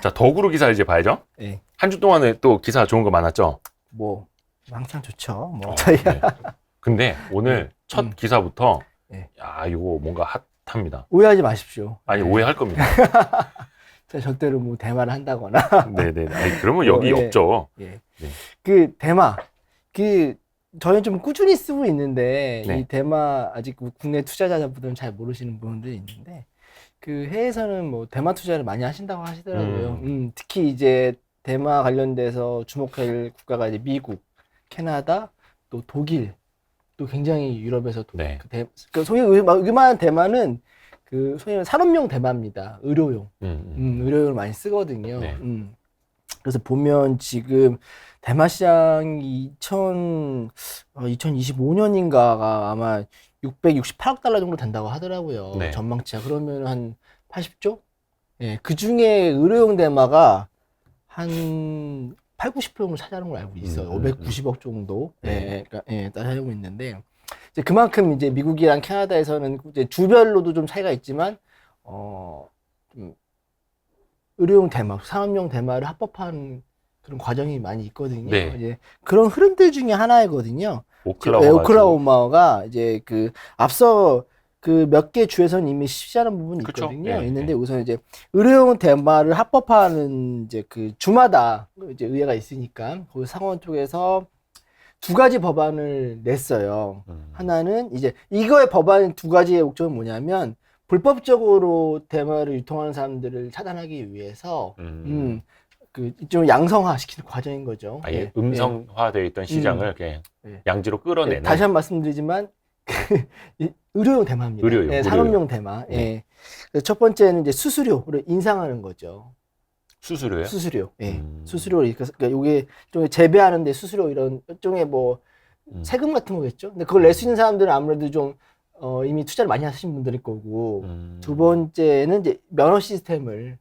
자, 덕으로 기사 이제 봐야죠. 네. 한 주 동안에 또 기사 좋은 거 많았죠? 뭐 항상 좋죠. 뭐 네. 근데 오늘 첫 기사부터 네. 야, 이거 뭔가 핫합니다. 오해하지 마십시오. 아니, 오해할 겁니다. 제가 절대로 뭐 대마를 한다거나. 네네. 아니, 그러면 여기 예. 없죠. 예. 네. 그 대마 저는 좀 꾸준히 쓰고 있는데 네. 이 대마 아직 국내 투자자분들은 잘 모르시는 분들이 있는데 그 해외에서는 뭐 대마 투자를 많이 하신다고 하시더라고요. 특히 이제 대마 관련돼서 주목할 국가가 이제 미국, 캐나다, 또 독일, 또 굉장히 유럽에서 네. 그 소위 의만한 대마는 그 소위 말하는 산업용 대마입니다. 의료용. 의료용을 많이 쓰거든요. 네. 그래서 보면 지금 대마 시장이 2025년인가가 아마 668억 달러 정도 된다고 하더라고요. 네. 전망치가. 그러면 한 80조? 예, 그 중에 의료용 대마가 한 8, 90% 정도 차지하는 걸 알고 있어요. 590억 정도. 네. 따지고 있는데. 이제 그만큼 이제 미국이랑 캐나다에서는 이제 주별로도 좀 차이가 있지만, 좀 의료용 대마, 산업용 대마를 합법화하는 그런 과정이 많이 있거든요. 네. 이제 그런 흐름들 중에 하나이거든요. 오클라호마가 이제 그 앞서 그 몇 개 주에서는 이미 시작하는 부분이 그쵸? 있거든요. 네, 있는데 네. 우선 이제 의료용 대마를 합법화하는 이제 그 주마다 이제 의회가 있으니까 그 상원 쪽에서 두 가지 법안을 냈어요. 하나는 이제 이거의 법안 두 가지의 목적은 뭐냐면 불법적으로 대마를 유통하는 사람들을 차단하기 위해서 그 좀 양성화 시키는 과정인 거죠. 아예 음성화되어 있던 시장을 그냥 양지로 끌어내는. 다시 한번 말씀드리지만 의료용 대마입니다. 의료용. 산업용 대마. 네. 그래서 첫 번째는 이제 수수료를 인상하는 거죠. 수수료요? 수수료. 수수료를 그러니까 이게 좀 재배하는데 수수료 이런 일종의 뭐 세금 같은 거겠죠. 근데 그걸 낼 수 있는 사람들은 아무래도 좀 이미 투자를 많이 하신 분들일 거고. 두 번째는 이제 면허 시스템을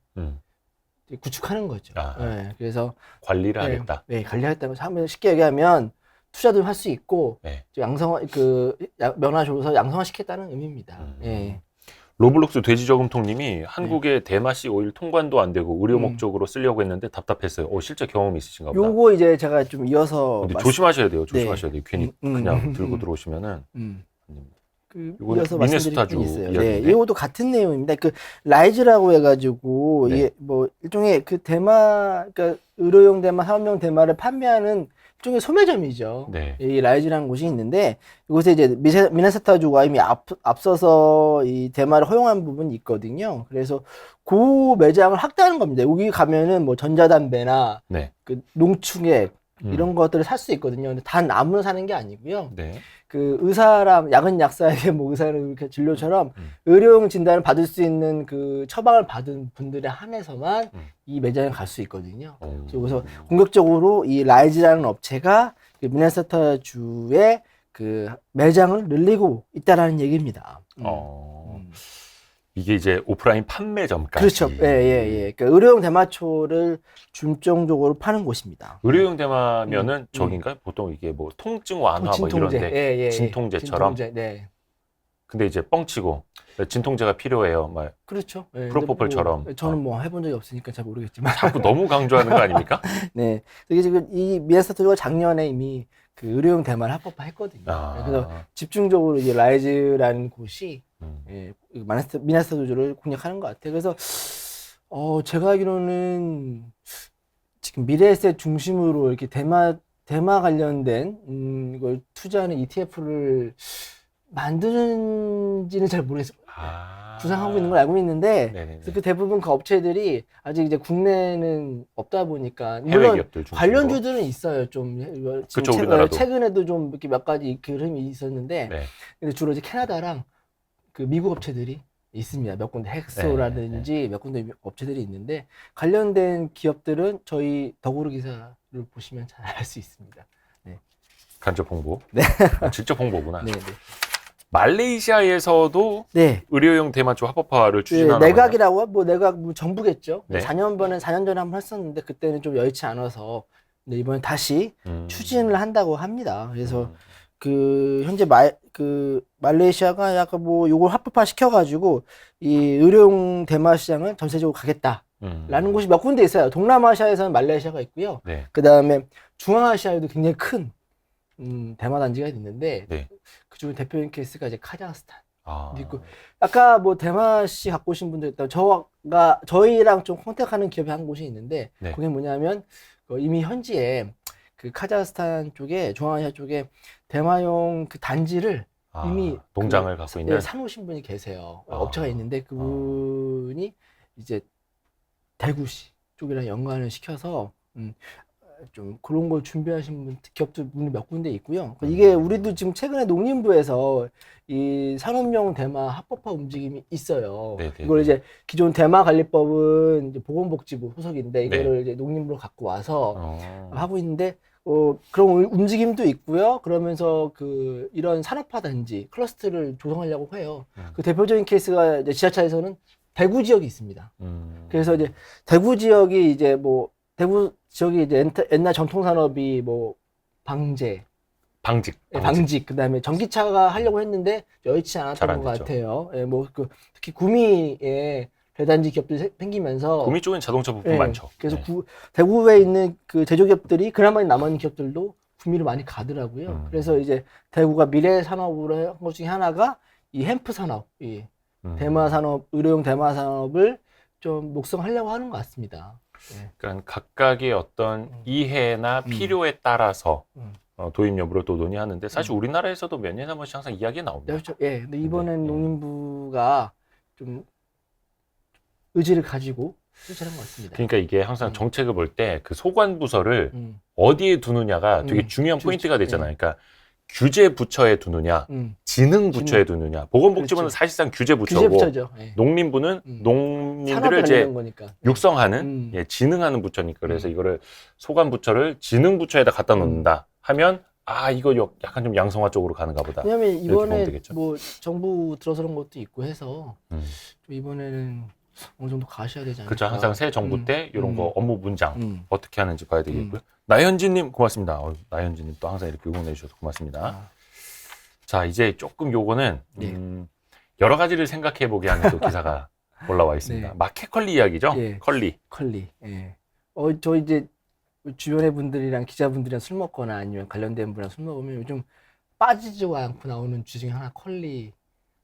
구축하는 거죠. 그래서 관리를 하겠다. 네, 관리하겠다고 하면 쉽게 얘기하면 투자도 할 수 있고 양성화 면허 줘서 양성화 시켰다는 의미입니다. 로블록스 돼지저금통님이 한국의 대마씨 오일 통관도 안 되고 의료 목적으로 쓰려고 했는데 답답했어요. 실제 경험이 있으신가 보다. 요거 이제 제가 좀 이어서 근데 조심하셔야 돼요. 조심하셔야 돼요. 괜히 그냥 들고 들어오시면은. 이어서 말씀드릴 게 있어요. 이야기인데? 이것도 같은 내용입니다. 그 라이즈라고 해가지고 이게 뭐 일종의 그 대마, 그러니까 의료용 대마, 산업용 대마를 판매하는 일종의 소매점이죠. 이 라이즈라는 곳이 있는데 이곳에 이제 미네소타주가 이미 앞서서 이 대마를 허용한 부분이 있거든요. 그래서 그 매장을 확대하는 겁니다. 여기 가면은 뭐 전자담배나 그 농축액 이런 것들을 살 수 있거든요. 근데 단 아무나 사는 게 아니고요. 그 의사랑 야근 약사에게 뭐 의사는 이렇게 진료처럼 의료용 진단을 받을 수 있는 그 처방을 받은 분들에 한해서만 이 매장에 갈 수 있거든요. 그래서 공격적으로 이 라이즈라는 업체가 그 미네소타주의 그 매장을 늘리고 있다라는 얘기입니다. 이게 이제 오프라인 판매점까지. 그렇죠. 그러니까 의료용 대마초를 중점적으로 파는 곳입니다. 의료용 대마면은 저긴가요? 보통 이게 뭐 통증 완화 뭐 이런데 진통제처럼. 근데 이제 뻥치고 진통제가 필요해요. 막 그렇죠. 프로포폴처럼. 뭐 저는 뭐 해본 적이 없으니까 잘 모르겠지만. 자꾸 너무 강조하는 거 아닙니까? 이게 지금 이 미네소타주가 작년에 이미 그 의료용 대마를 합법화했거든요. 그래서 집중적으로 이제 라이즈라는 곳이 미네소타주를 공략하는 것 같아요. 그래서 제가 알기로는 지금 미래에셋 중심으로 이렇게 대마 관련된 이걸 투자하는 ETF를 만드는지는 잘 모르겠어요. 구상하고 있는 걸 알고 있는데 그래서 그 대부분 그 업체들이 아직 이제 국내는 없다 보니까 물론 관련주들은 있어요. 좀 그쵸, 우리나라도. 최근에도 좀 이렇게 몇 가지 그 흐름이 있었는데 근데 주로 이제 캐나다랑 그 미국 업체들이 있습니다. 몇 군데 헥소라든지 몇 군데 업체들이 있는데 관련된 기업들은 저희 더구르 기사를 보시면 잘 알 수 있습니다. 간접 홍보. 직접 홍보구나. 말레이시아에서도 의료용 대마초 합법화를 추진하는 내각이라고 내각 정부겠죠. 4년 전에 한번 했었는데 그때는 좀 여의치 않아서 근데 이번에 다시 추진을 한다고 합니다. 그래서 그 현재 말레이시아가 약간 뭐 요걸 합법화 시켜가지고 이 의료용 대마 시장을 전세적으로 가겠다 라는 곳이 몇 군데 있어요. 동남아시아에서는 말레이시아가 있고요. 네. 그 다음에 중앙아시아에도 굉장히 큰 대마 단지가 있는데 네. 그중에 대표적인 케이스가 이제 카자흐스탄. 아. 있고 아까 뭐 대마 씨 갖고 오신 분들 있다고 저희랑 좀 컨택하는 기업이 한 곳이 있는데 네. 그게 뭐냐면 이미 현지에 그 카자흐스탄 쪽에 중앙아시아 쪽에 대마용 그 단지를 이미 농장을 갖고 있는 사놓으신 분이 계세요. 업체가 있는데 그분이 이제 대구시 쪽이랑 연관을 시켜서 좀 그런 걸 준비하신 분, 기업들 몇 군데 있고요. 이게 우리도 지금 최근에 농림부에서 이 산업용 대마 합법화 움직임이 있어요. 네네. 이걸 이제 기존 대마관리법은 이제 보건복지부 소속인데 이거를 이제 농림부로 갖고 와서 하고 있는데 그런 움직임도 있고요. 그러면서 이런 산업화 단지 클러스터를 조성하려고 해요. 그 대표적인 케이스가 이제 지하철에서는 대구 지역이 있습니다. 그래서 이제 대구 지역이 이제 대구 지역이 이제 옛날 전통 산업이 방직, 그다음에 전기차가 하려고 했는데 여의치 않았던 것 같아요. 예, 특히 구미에 대단지 기업들이 생기면서 구미 쪽엔 자동차 부품 많죠. 그래서 대구에 있는 그 제조기업들이 그나마 남은 기업들도 구미를 많이 가더라고요. 그래서 이제 대구가 미래 산업으로 한 것 중에 하나가 이 햄프 산업, 이 대마 산업, 의료용 대마 산업을 좀 목성하려고 하는 것 같습니다. 네. 그러니까 각각의 어떤 이해나 필요에 따라서 도입 여부를 또 논의하는데 사실 우리나라에서도 몇 년에 한 번씩 항상 이야기가 나옵니다. 그렇죠. 예. 근데 이번엔 농림부가 좀 의지를 가지고 실천한 것 같습니다. 그러니까 이게 항상 정책을 볼 때 그 소관 부서를 어디에 두느냐가 되게 중요한 포인트가 되잖아요. 그러니까 규제 부처에 두느냐, 지능 부처에 두느냐. 보건복지부는 사실상 규제 부처고, 농림부는 농민들을 이제 육성하는, 지능하는 부처니까. 그래서 이거를 소관 부처를 지능 부처에다 갖다 놓는다 하면, 이거 약간 좀 양성화 쪽으로 가는가 보다. 왜냐면 이번에 정부 들어서는 것도 있고 해서, 이번에는 어느 정도 가셔야 되지 않을까. 그렇죠. 항상 새 정부 때 이런 거 업무 분장 어떻게 하는지 봐야 되겠고요. 나현진님 고맙습니다. 나현진님 또 항상 이렇게 응원해 주셔서 고맙습니다. 자, 이제 조금 요거는 여러 가지를 생각해 보게 하는 또 기사가 올라와 있습니다. 네. 마켓컬리 이야기죠? 예. 컬리. 예. 저 이제 주변의 분들이랑 기자분들이랑 술 먹거나 아니면 관련된 분이랑 술 먹으면 요즘 빠지지도 않고 나오는 주 중에 하나 컬리.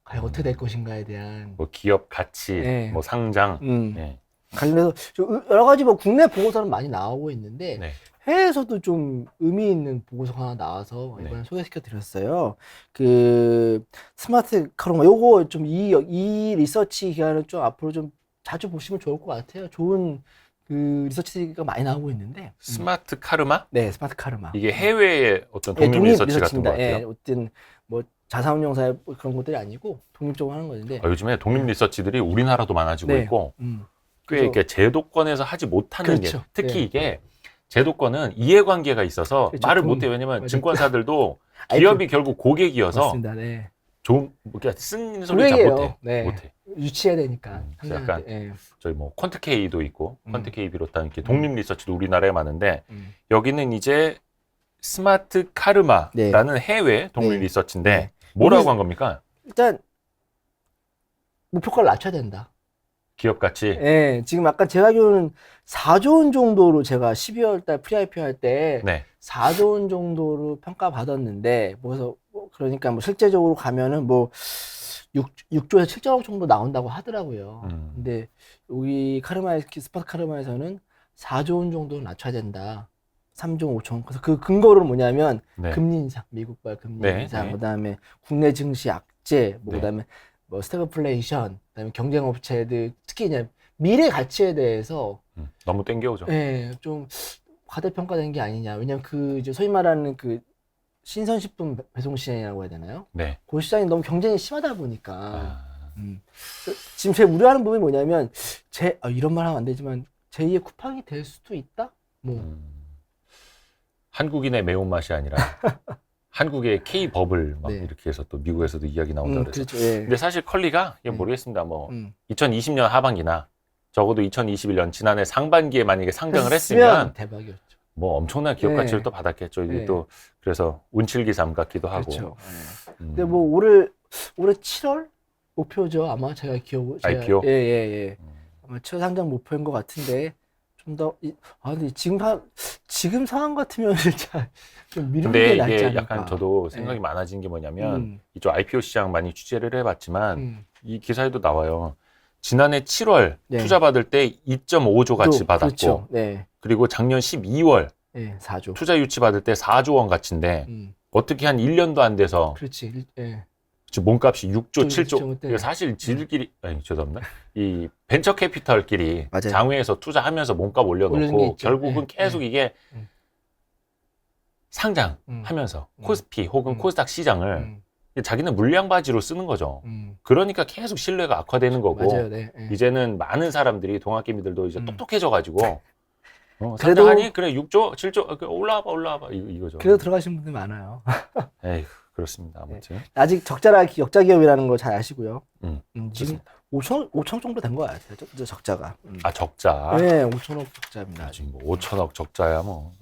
과연 어떻게 될 것인가에 대한 기업 가치, 상장. 관련해서 여러 가지 국내 보고서는 많이 나오고 있는데 해외에서도 좀 의미 있는 보고서가 하나 나와서 이번에 소개시켜 드렸어요. 그 스마트 카르마 요거 좀 이 리서치 기관을 좀 앞으로 좀 자주 보시면 좋을 것 같아요. 좋은 그 리서치가 많이 나오고 있는데 스마트 카르마? 네, 스마트 카르마. 이게 해외의 어떤 독립 리서치 같은 것 같아요. 어떤 자산운용사의 그런 것들이 아니고 독립적으로 하는 건데 요즘에 독립 리서치들이 우리나라도 많아지고 있고 꽤 이렇게 제도권에서 하지 못하는 게 특히 이게 제도권은 이해관계가 있어서 말을 못해요. 왜냐면 증권사들도 기업이 결국 고객이어서 맞습니다. 좀 쓴 소리 잘 못해. 유치해야 되니까. 약간 저희 퀀트K도 있고 퀀트K 비롯한 이렇게 독립 리서치도 우리나라에 많은데 여기는 이제 스마트 카르마라는 해외 독립 리서치인데 뭐라고 한 겁니까? 일단 목표가를 낮춰야 된다. 기업 가치? 네, 지금 아까 제가 알기로는 4조 원 정도로 제가 12월 달 프리-IPO 할 때 4조 원 정도로 평가받았는데 그러니까 실제적으로 가면은 6조에서 7조 정도 나온다고 하더라고요. 근데 여기 스마트 카르마에서는 4조 원 정도 낮춰야 된다. 3조 5천. 그래서 그 근거로 뭐냐면 금리 인상, 미국발 금리 인상, 그다음에 국내 증시 악재, 그다음에 스태그플레이션, 그다음에 경쟁 업체들 특히 이제 미래 가치에 대해서 너무 땡겨오죠. 좀 과대평가된 게 아니냐. 왜냐면 이제 소위 말하는 신선식품 배송 시장이라고 해야 되나요? 그 시장이 너무 경쟁이 심하다 보니까 지금 제가 우려하는 부분이 뭐냐면 이런 말 하면 안 되지만 제2의 쿠팡이 될 수도 있다. 한국인의 매운맛이 아니라 한국의 K-버블 이렇게 해서 또 미국에서도 이야기 나온다고 그래서. 그렇죠. 근데 사실 컬리가 모르겠습니다. 2020년 하반기나 적어도 2021년 지난해 상반기에 만약에 상장을 했으면 대박이었죠. 엄청난 기업 가치를 또 받았겠죠. 이게 또 그래서 운칠기삼 같기도 하고. 그렇죠. 근데 올해 7월 목표죠. 아마 제가 IPO? 예. 아마추어 상장 목표인 것 같은데 좀 더 근데 지금 상황 같으면 진짜 좀 미루는 게 낫지 이게 않을까. 약간 저도 생각이 많아진 게 뭐냐면 이쪽 IPO 시장 많이 취재를 해봤지만 이 기사에도 나와요. 지난해 7월 투자 받을 때 2.5조 가치 받았고 그렇죠. 그리고 작년 12월 4조. 투자 유치 받을 때 4조 원 가치인데 어떻게 한 1년도 안 돼서 그렇지. 지금 몸값이 6조, 7조. 6조 이거 사실 지들끼리, 죄송합니다. 이 벤처 캐피털끼리 맞아요. 장외에서 투자하면서 몸값 올려놓고 결국은 계속 이게 상장하면서 코스피 혹은 코스닥 시장을 자기는 물량바지로 쓰는 거죠. 그러니까 계속 신뢰가 악화되는 거고 맞아요. 이제는 많은 사람들이 동학개미들도 이제 똑똑해져가지고 그래도 상장하니? 그래 6조, 7조 올라와봐 이거죠. 그래도 들어가신 분들 많아요. 에휴. 그렇습니다. 아무튼 아직 역자 기업이라는 거 잘 아시고요. 지금 그렇습니다. 5천 정도 된 거 같아요. 적자가. 적자. 네, 5천억 적자입니다. 지금 뭐 5천억 적자야 뭐.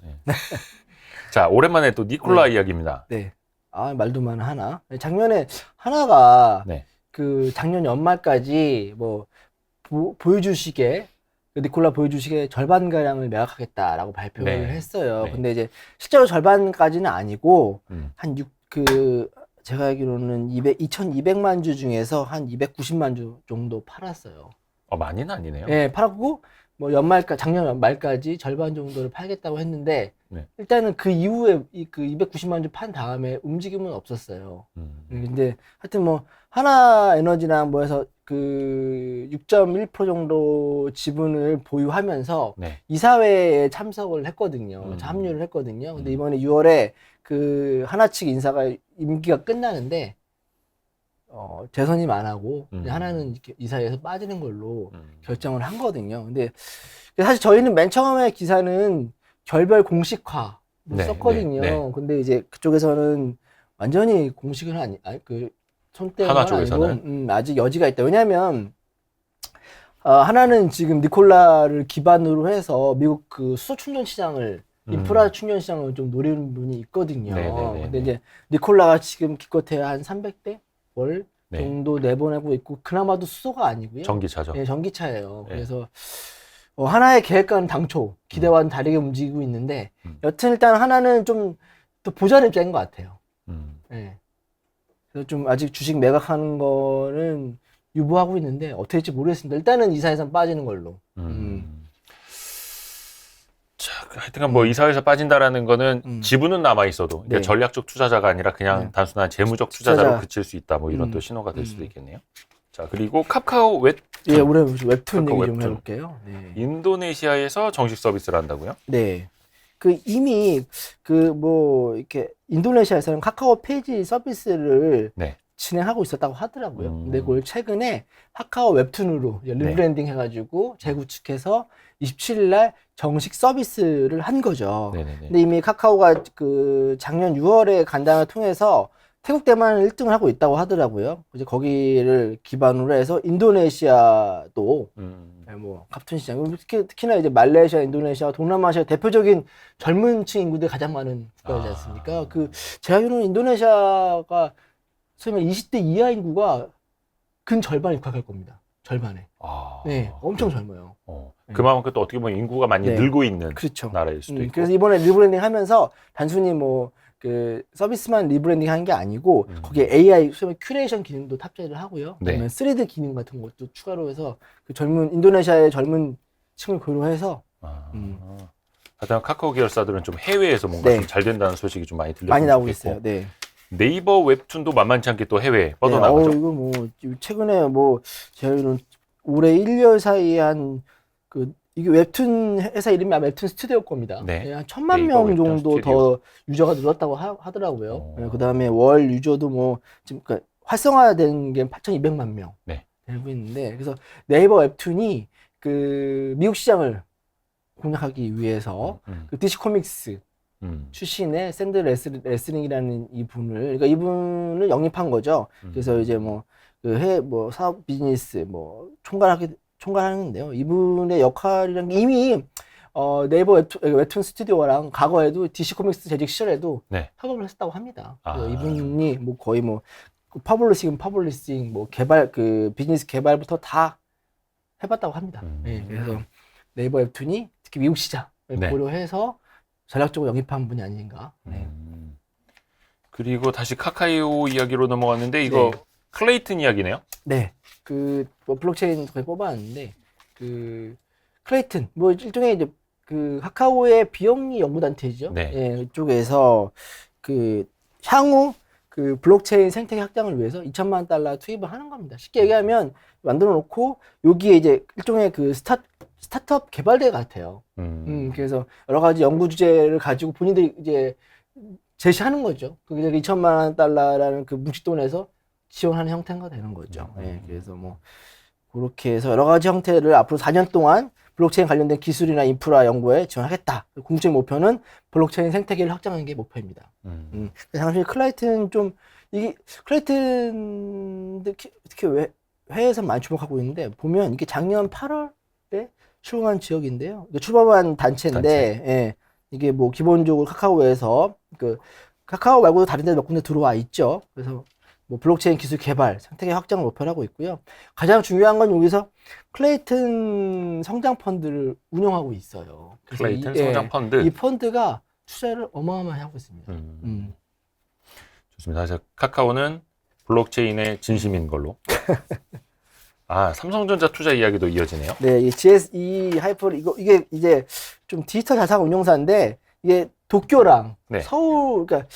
자, 오랜만에 또 니콜라 이야기입니다. 네. 말도 많은 하나. 작년에 하나가 그 작년 연말까지 뭐 보유주식의 니콜라 보유주식의 절반 가량을 매각하겠다라고 발표를 했어요. 근데 이제 실제로 절반까지는 아니고 제가 알기로는 2,200만 주 중에서 한 290만 주 정도 팔았어요. 많이는 아니네요. 네, 팔았고 뭐 작년 연말까지 절반 정도를 팔겠다고 했는데 일단은 그 이후에 그 290만 주 판 다음에 움직임은 없었어요. 근데 하여튼 뭐 하나에너지랑 뭐 해서 그 6.1% 정도 지분을 보유하면서 이사회에 참석을 했거든요. 합류를 했거든요. 근데 이번에 6월에 그 하나 측 인사가 임기가 끝나는데 재선임 안 하고 하나는 이렇게 이사회에서 빠지는 걸로 결정을 한 거거든요. 근데 사실 저희는 맨 처음에 기사는 결별 공식화 썼거든요. 근데 이제 그쪽에서는 완전히 공식은 그 손대는 건 아니고 아직 여지가 있다. 왜냐하면 하나는 지금 니콜라를 기반으로 해서 미국 그 수소 충전 시장을 인프라 충전 시장을 좀 노리는 분이 있거든요. 근데 이제 니콜라가 지금 기껏해야 한 300대 월 정도 내보내고 있고 그나마도 수소가 아니고요. 전기차죠. 네, 전기차예요. 그래서 하나의 계획과는 당초 기대와는 다르게 움직이고 있는데 여튼 일단 하나는 좀 더 보자를 짠 것 같아요. 그래서 좀 아직 주식 매각하는 거는 유보하고 있는데 어떻게 될지 모르겠습니다. 일단은 이사회에서 빠지는 걸로. 자, 하여튼간 뭐 이사회에서 빠진다라는 거는 지분은 남아 있어도 그러니까 전략적 투자자가 아니라 그냥 단순한 재무적 투자자로 그칠 수 있다. 뭐 이런 또 신호가 될 수도 있겠네요. 자, 그리고 카카오 웹툰. 올해 웹툰 얘기 좀 해볼게요. 인도네시아에서 정식 서비스를 한다고요? 네. 이미 이렇게 인도네시아에서는 카카오 페이지 서비스를 진행하고 있었다고 하더라고요. 근데 그걸 최근에 카카오 웹툰으로 리브랜딩 해가지고 재구축해서 27일 날 정식 서비스를 한 거죠. 근데 이미 카카오가 작년 6월에 간담회를 통해서 태국 대만을 1등을 하고 있다고 하더라고요. 이제 거기를 기반으로 해서 인도네시아도 뭐 카툰 시장, 특히나 이제 말레이시아, 인도네시아, 동남아시아 대표적인 젊은 층 인구들이 가장 많은 국가이지 않습니까? 제가 알기로는 인도네시아가 소위 말해 20대 이하 인구가 근 절반에 육박할 겁니다. 절반에. 네, 엄청 젊어요. 그만큼 또 어떻게 보면 인구가 많이 늘고 있는 나라일 수도 있고. 그래서 이번에 리브랜딩 하면서 단순히 서비스만 리브랜딩 한 게 아니고 거기에 AI 소위 큐레이션 기능도 탑재를 하고요. 그다음에 3D 기능 같은 것도 추가로 해서 인도네시아의 젊은 층을 고려해서 하여튼 카카오 계열사들은 좀 해외에서 뭔가 좀 잘 된다는 소식이 좀 많이 많이 나오고 있어요. 네이버 웹툰도 만만치 않게 또 해외에 뻗어나가죠. 이거 최근에 저희는 올해 1년 사이에 이게 웹툰 회사 이름이 아마 웹툰 스튜디오 겁니다. 한 1,000만 명 정도 스튜디오. 더 유저가 늘었다고 하더라고요. 그 다음에 월 유저도 지금 활성화된 게 8,200만 명 되고 있는데, 그래서 네이버 웹툰이 미국 시장을 공략하기 위해서 DC 코믹스 출신의 샌드 레슬링이라는 그러니까 이분을 영입한 거죠. 그래서 이제 사업 비즈니스 총괄하는데요. 이분의 역할이란 게 이미 네이버 웹툰 스튜디오랑 과거에도 DC 코믹스 재직 시절에도 협업을 했었다고 합니다. 이분이 거의 퍼블리싱, 개발, 비즈니스 개발부터 다 해봤다고 합니다. 네, 그래서 네이버 웹툰이 특히 미국 시장을 네. 고려해서 전략적으로 영입한 분이 아닌가. 네. 그리고 다시 카카오 이야기로 넘어갔는데 이거 네. 클레이튼 이야기네요. 네, 뭐 블록체인 거의 뽑아왔는데 클레이튼 뭐 일종의 이제 카카오의 비영리 연구단체죠. 네. 예, 이쪽에서 향후 블록체인 생태계 확장을 위해서 $2,000만 투입을 하는 겁니다. 쉽게 얘기하면 만들어 놓고 여기에 이제 일종의 스타트업 개발대 같아요. 그래서 여러 가지 연구 주제를 가지고 본인들이 이제 제시하는 거죠. 그게 $2,000만 뭉칫돈에서 지원하는 형태가 되는 거죠. 네, 그래서 뭐 그렇게 해서 여러 가지 형태를 앞으로 4년 동안 블록체인 관련된 기술이나 인프라 연구에 지원하겠다. 궁극적 목표는 블록체인 생태계를 확장하는 게 목표입니다. 당연히 클레이튼 특히 해외에서 많이 주목하고 있는데 보면 이게 작년 8월에 출범한 지역인데요. 이게 출범한 단체인데 예, 이게 뭐 기본적으로 카카오에서 카카오 말고도 다른 데 몇 군데 들어와 있죠. 그래서 뭐 블록체인 기술 개발, 생태계 확장을 목표로 하고 있고요. 가장 중요한 건 여기서 클레이튼 성장 펀드를 운영하고 있어요. 클레이튼 성장 펀드. 이 펀드가 투자를 어마어마하게 하고 있습니다. 좋습니다. 그래서 카카오는 블록체인의 진심인 걸로. 삼성전자 투자 이야기도 이어지네요. 네, 이 하이퍼 이게 이제 좀 디지털 자산 운용사인데 이게 도쿄랑 네. 서울 그러니까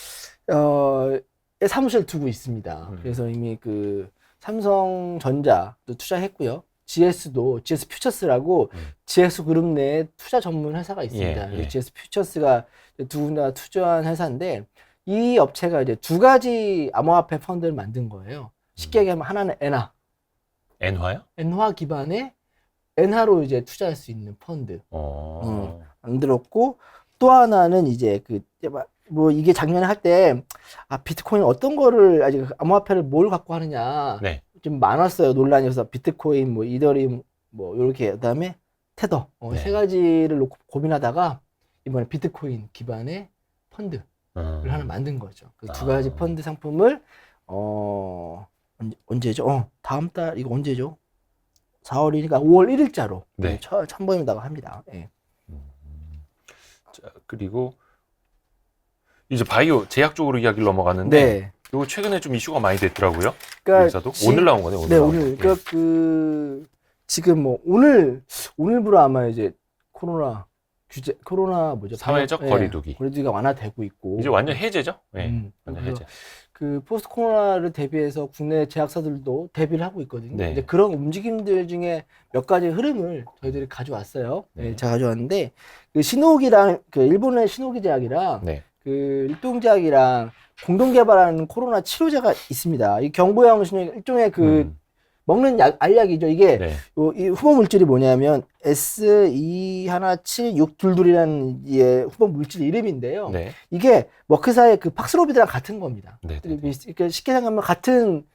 사무실 두고 있습니다. 그래서 이미 삼성전자도 투자했고요. GS 퓨처스라고 GS 그룹 내에 투자 전문 회사가 있습니다. 예. GS 퓨처스가 두 분 다 투자한 회사인데 이 업체가 이제 두 가지 암호화폐 펀드를 만든 거예요. 쉽게 얘기하면 하나는 엔화요? 엔화 기반의 엔화로 이제 투자할 수 있는 펀드 만들었고 또 하나는 이제 뭐 이게 작년에 할 때 비트코인 어떤 거를 아직 암호화폐를 뭘 갖고 하느냐 네. 좀 많았어요 논란이. 그래서 비트코인 뭐 이더리움 뭐 이렇게 그다음에 테더 네. 세 가지를 놓고 고민하다가 이번에 비트코인 기반의 펀드를 하나 만든 거죠. 그 두 가지 펀드 상품을 언제죠? 다음 달 이거 언제죠? 4월이니까 5월 1일자로 네. 참고인다고 합니다. 네. 자, 그리고 이제 바이오 제약 쪽으로 이야기를 넘어갔는데 네. 이거 최근에 좀 이슈가 많이 됐더라고요. 그러니까 오늘 나온 거네. 오늘. 그러니까 지금 뭐 오늘부로 아마 이제 코로나 뭐죠? 사회적 거리두기. 거리두기가 완화되고 있고 이제 완전 해제죠. 네. 완전 해제. 포스트 코로나를 대비해서 국내 제약사들도 대비를 하고 있거든요. 네. 이제 그런 움직임들 중에 몇 가지 흐름을 저희들이 가져왔어요. 네. 제가 가져왔는데 신호기랑 일본의 신호기 제약이랑 네. 일동제약이랑 공동 개발하는 코로나 치료제가 있습니다. 이 경구형 신호 일종의 먹는 알약이죠. 이게 네. 이 후보 물질이 뭐냐면 S217622라는 후보 물질 이름인데요. 네. 이게 머크사의 팍스로비드랑 같은 겁니다. 네. 그러니까 쉽게 생각하면 같은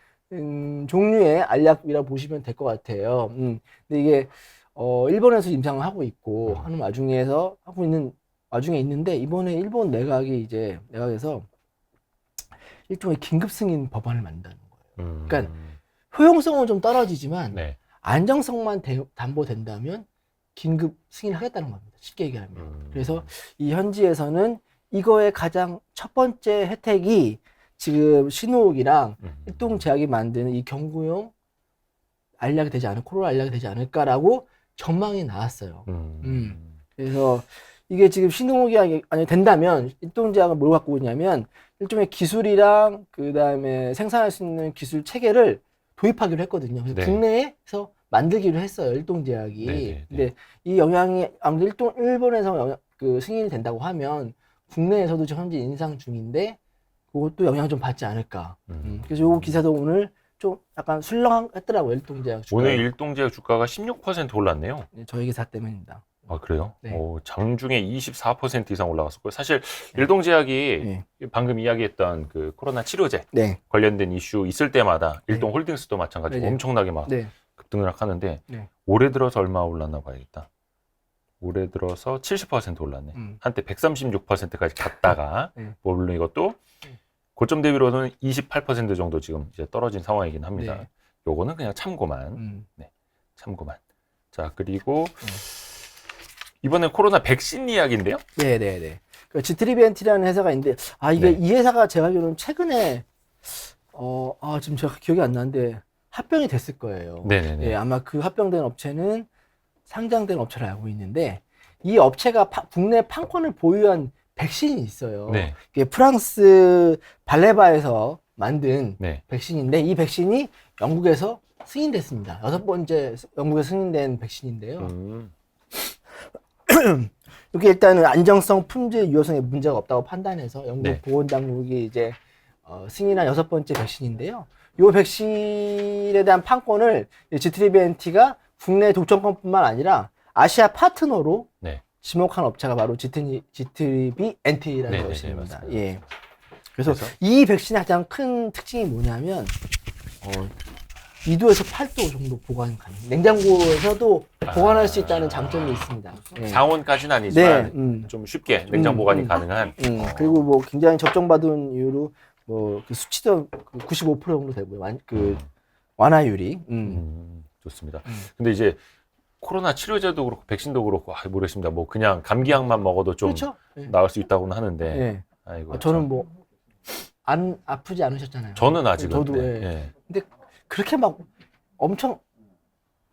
종류의 알약이라 보시면 될 것 같아요. 근데 이게 일본에서 임상을 하고 있고 하는 와중에 있는데 이번에 일본 내각에서 일종의 긴급 승인 법안을 만든다는 거예요. 그러니까 효용성은 좀 떨어지지만 네. 안정성만 담보된다면 긴급 승인하겠다는 겁니다. 쉽게 얘기하면. 그래서 이 현지에서는 이거의 가장 첫 번째 혜택이 지금 신호옥이랑 일동제약이 만드는 이 경구용 알약이 되지 않을 코로나 알약이 되지 않을까라고 전망이 나왔어요. 그래서 이게 지금 신호옥이 된다면 일동제약은 뭘 갖고 있냐면 일종의 기술이랑 그다음에 생산할 수 있는 기술 체계를 도입하기로 했거든요. 그래서 네. 국내에서 만들기로 했어요. 일동제약이. 네. 근데 이 영향이 아무래도 일본에서 승인이 된다고 하면 국내에서도 지금 현재 인상 중인데 그것도 영향 좀 받지 않을까. 그래서 요 기사도 오늘 좀 약간 술렁했더라고요. 일동제약 주가. 오늘 일동제약 주가가 16% 올랐네요. 네, 저희 기사 때문입니다. 그래요? 네. 장중에 24% 이상 올라갔었고요. 사실 일동제약이 방금 이야기했던 코로나 치료제 관련된 이슈 있을 때마다 일동홀딩스도 마찬가지로 엄청나게 막 급등을 하는데 올해 들어서 얼마 올랐나 봐야겠다. 올해 들어서 70% 올랐네. 한때 136%까지 갔다가 물론 이것도 고점 대비로는 28% 정도 지금 이제 떨어진 상황이긴 합니다. 요거는 그냥 참고만. 참고만. 자, 그리고 이번엔 코로나 백신 이야기인데요. 네네네. 그 지트리비엔티라는 회사가 있는데, 이게 이 회사가 제가 알기로는 최근에, 지금 제가 기억이 안 나는데, 합병이 됐을 거예요. 네네네. 아마 그 합병된 업체는 상장된 업체를 알고 있는데, 이 업체가 국내 판권을 보유한 백신이 있어요. 네. 이게 프랑스 발레바에서 만든 네. 백신인데, 이 백신이 영국에서 승인됐습니다. 6번째 영국에서 승인된 백신인데요. 이게 일단은 안정성, 품질, 유효성에 문제가 없다고 판단해서 영국 보건당국이 이제 승인한 6번째 백신인데요. 이 백신에 대한 판권을 지트리비엔티가 국내 독점권뿐만 아니라 아시아 파트너로 지목한 업체가 바로 지트리비엔티라는 것입니다. 예. 그래서 이 백신의 가장 큰 특징이 뭐냐면 2도에서 8도 정도 보관 가능. 냉장고에서도 보관할 수 있다는 장점이 있습니다. 상온까지는 아니지만 좀 쉽게 냉장 보관이 가능한. 그리고 뭐 굉장히 접종받은 이후로 뭐 그 수치도 95% 정도 되고요. 그 완화율이. 좋습니다. 근데 이제 코로나 치료제도 그렇고 백신도 그렇고 모르겠습니다. 뭐 그냥 감기약만 먹어도 좀 그렇죠? 나을 수 있다고는 하는데. 아이고, 저는 뭐 안 아프지 않으셨잖아요. 저는 아직은. 저도. 근데 그렇게 막 엄청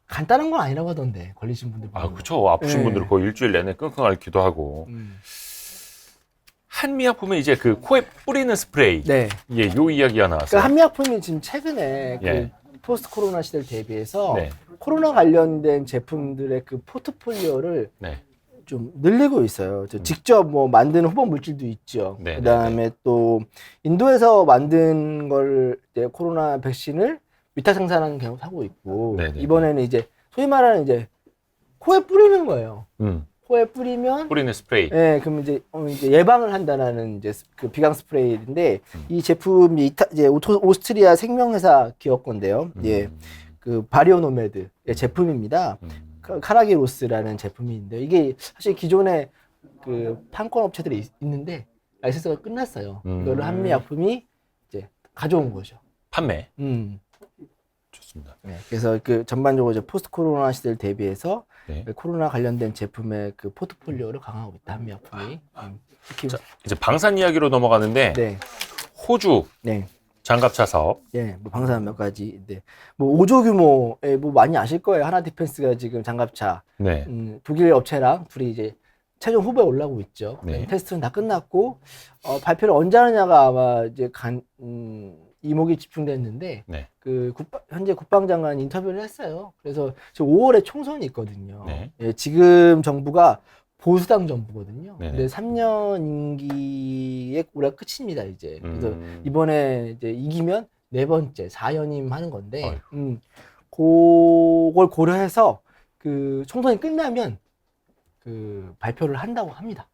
간단한 건 아니라고 하던데, 걸리신 분들. 그렇죠. 아프신 분들은 거의 일주일 내내 끙끙 앓기도 하고. 한미약품에 이제 그 코에 뿌리는 스프레이. 요 이야기가 나왔어요. 한미약품이 지금 최근에 그 포스트 코로나 시대를 대비해서 코로나 관련된 제품들의 그 포트폴리오를 좀 늘리고 있어요. 직접 뭐 만드는 후보 물질도 있죠. 그다음에 또 인도에서 만든 걸 코로나 백신을 위탁 생산하는 경우도 하고 있고, 이번에는 이제 소위 말하는 이제 코에 뿌리는 거예요. 코에 뿌리면 뿌리는 스프레이. 그럼 이제 예방을 한다는 이제 그 비강 스프레이인데, 이 제품이 이제 오스트리아 생명회사 기업 건데요. 그 바리오노메드 제품입니다. 카라기로스라는 제품이 있는데, 이게 사실 기존에 그 판권 업체들이 있는데 라이센스가 끝났어요. 이거를 한미약품이 이제 가져온 거죠. 판매. 좋습니다. 그래서 그 전반적으로 이제 포스트 코로나 시대를 대비해서 코로나 관련된 제품의 그 포트폴리오를 강화하고 있다, 한미약품이. 자, 이제 방산 이야기로 넘어가는데 호주 장갑차 사업. 뭐 방산 몇 가지. 뭐 5조 규모에 뭐 많이 아실 거예요. 하나 디펜스가 지금 장갑차. 독일 업체랑 둘이 이제 최종 후보에 올라오고 있죠. 테스트는 다 끝났고 발표를 언제 하느냐가 아마 이제 이목이 집중됐는데 그 현재 국방장관 인터뷰를 했어요. 그래서 지금 5월에 총선이 있거든요. 지금 정부가 보수당 정부거든요. 근데 3년 임기의 올해 끝입니다, 이제. 그래서 이번에 이제 이기면 4번째 4연임 하는 건데, 그걸 고려해서 그 총선이 끝나면 그 발표를 한다고 합니다.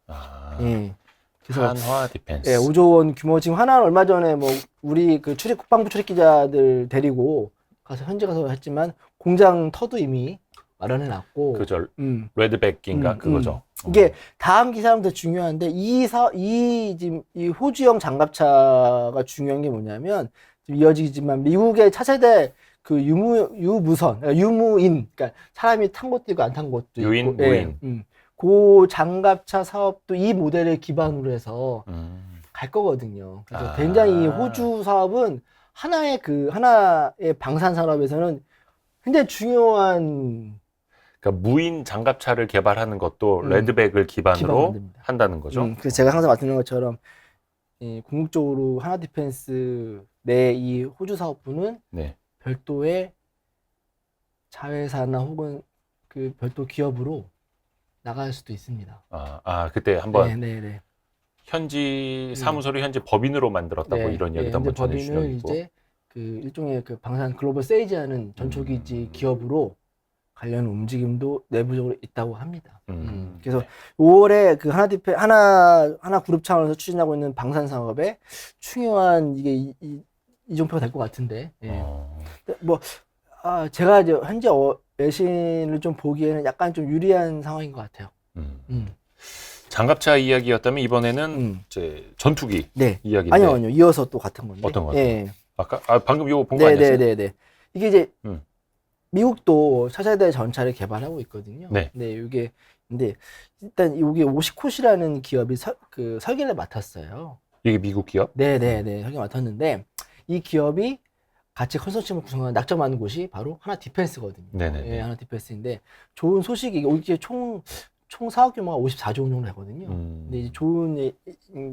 그래서 한화 디펜스. 5조 원 규모. 지금 하나는 얼마 전에 뭐 우리 그 국방부 출입 기자들 데리고 가서 현지 가서 했지만 공장 터도 이미 마련해 놨고. 그죠. 레드백인가 그거죠. 이게 다음 기사는 더 중요한데, 지금 이 호주형 장갑차가 중요한 게 뭐냐면, 지금 이어지지만 미국의 차세대 그 유무인, 그러니까 사람이 탄 것도 있고 안 탄 것도 있고. 유인, 무인. 그 장갑차 사업도 이 모델을 기반으로 해서 갈 거거든요. 그래서 굉장히 이 호주 사업은 하나의 방산 산업에서는 굉장히 중요한. 그러니까 무인 장갑차를 개발하는 것도 레드백을 기반으로 한다는 거죠. 그래서 제가 항상 말씀드린 것처럼 궁극적으로 하나 디펜스 내 이 호주 사업부는 별도의 자회사나 혹은 그 별도 기업으로 나갈 수도 있습니다. 그때 한번 현지 사무소를 현지 법인으로 만들었다고 이런 이야기도 한번 전해주신 적이 있고. 이제 그 일종의 그 방산 글로벌 세이지하는 전초기지 기업으로 관련 움직임도 내부적으로 있다고 합니다. 그래서 5월에 그 하나 그룹 차원에서 추진하고 있는 방산 사업에 중요한 이게 이종표가 될 것 같은데. 제가 이제 현재 외신을 좀 보기에는 약간 좀 유리한 상황인 것 같아요. 장갑차 이야기였다면 이번에는 이제 전투기 이야기인데. 아니요. 이어서 또 같은 건데. 어떤 거? 아까 방금 요거 본 거 아니었어요? 이게 이제 미국도 차세대 전차를 개발하고 있거든요. 네. 근데 일단 이게 오시콧이라는 기업이 설계를 맡았어요. 이게 미국 기업? 네네네. 설계 맡았는데 이 기업이 같이 컨소시엄을 구성하는 낙점하는 곳이 바로 하나 디펜스거든요. 네네. 예, 하나 디펜스인데 좋은 소식이 이게 총 사업 규모가 54조 원 정도 되거든요. 근데 이제 좋은